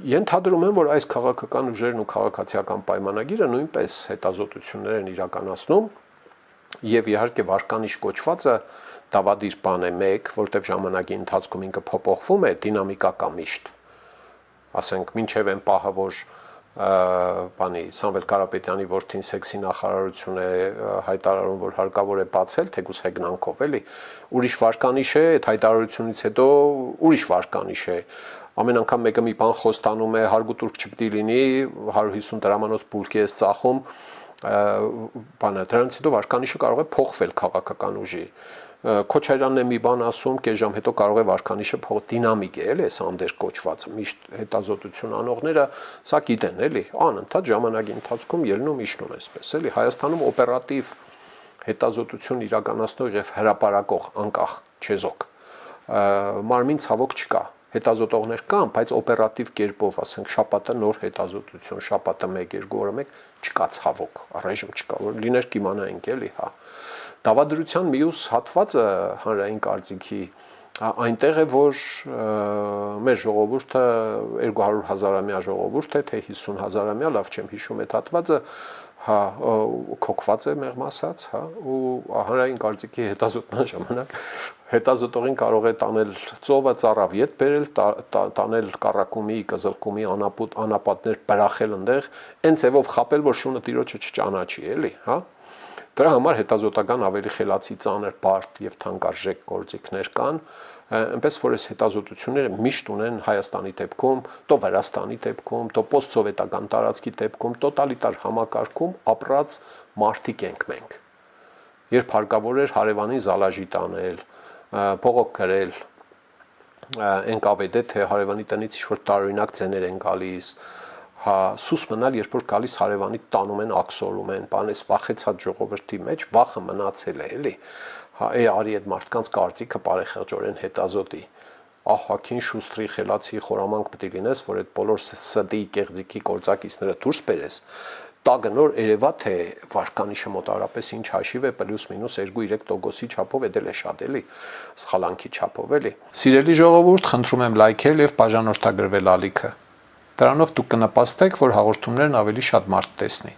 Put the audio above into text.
Ենթադրում եմ, որ այս քաղաքական ուժերն ու քաղաքացիական պայմանագիրը նույնպես հետազոտություններ են իրականացնում եւ իհարկե վարկանիշ կոչվածը դավադիր բան է մեկ, որտեղ ժամանակի ընթացքում ինքը փոփոխվում է, դինամիկա կա միշտ։ Ասենք մինչև այն պահը, որ բանի Սամվել Կարապետյանի որդին սեքսի նախարարություն է հայտարարում, որ հարկավոր է բացել, թեկուզ հեգնանքով, էլի, ուրիշ վարկանիշ է, այդ հայտարարությունից հետո ուրիշ վարկանիշ է։ Ամեն անգամ մեկը մի բան խոստանում է, հարգուտուրք չպետք է լինի, 150 դրամանոց բուլկի է ծախում, բանը դրանից հետո վարկանիշը կարող է փոխվել քաղաքական ուժի։ Քոչարյանն է մի բան ասում, կես ժամ հետո կարող է վարկանիշը դինամիկ է, էլի, այս անդեր կոչված, միշտ հետազոտություն անողները սա գիտեն, էլի, անընդհատ ժամանակի ընթացքում ելնում իջնում այսպես, էլի, Հայաստանում օպերատիվ հետազոտություն իրականացնող եւ հրապարակող անկախ չեզոք մարմին ցավոք չկա, հետազոտողներ կան, բայց օպերատիվ կերպով, ասենք, շաբաթը նոր հետազոտություն, շաբաթը 1-2 օրը մեկ չկա ցավոք, առայժմ չկա, որ լիներ կիմանայինք, էլի, հա։ Դավադրության մյուս հատվածը հանրային կարծիքի այնտեղ է, որ մեր ժողովուրդը 200,000-ամյա ժողովուրդ է, թե 50,000-ամյա, լավ չեմ հիշում այդ հատվածը, հա, քոքված է մեղմ ասած, հա, ու հանրային կարծիքի հետազոտման ժամանակ հետազոտողին կարող է տանել ծովը ծառավ ետ բերել, տանել կառակումի, կզլկումի անապատներ բրախել այնտեղ, այն ձևով խապել, որ շունը տիրոջը չճանաչի, էլի, հա։ Դրա համար հետազոտական ավելի խելացի ծանր բարդ եւ թանկարժեք գործիքներ կան, այնպես որ այս հետազոտությունները միշտ ունեն Հայաստանի դեպքում, տո Վրաստանի դեպքում, տո պոստսովետական տարածքի դեպքում, տոտալիտար համակարգում ապրած մարդիկ ենք մենք։ Երբ հարկավոր էր հարևանին զալաժի տանել, փողոք գրել, ընկավեդե թե հարևանի տնից ինչ-որ տարօրինակ ձեներ են գալիս, հա, սուս մնալ, երբ որ գալիս հարևանի տանում են, աքսորում են, բանես վախեցած ժողովրդի մեջ վախը մնացել է, էլի, հա, արի այդ մարդկանց կարծիքը բարեխեղճորեն հետազոտի, ահագին շուստրի խելացի խորամանկ պետք է լինես, որ այդ բոլոր սդի կեղծիքի կործակիցները դուրս բերես, տագը նոր երևա թե վարկանիշը մոտավորապես ինչ հաշիվ է պլյուս-մինուս 2-3% չափով է դել է շատ, էլի, սխալանքի չափով, էլի։ Սիրելի ժողովուրդ, խնդրում եմ լայքել եւ բաժանորդագրվել ալիքը։ Դրանով դուք կնպաստեք, որ հաղորդումներն ավելի շատ մարդ տեսնի։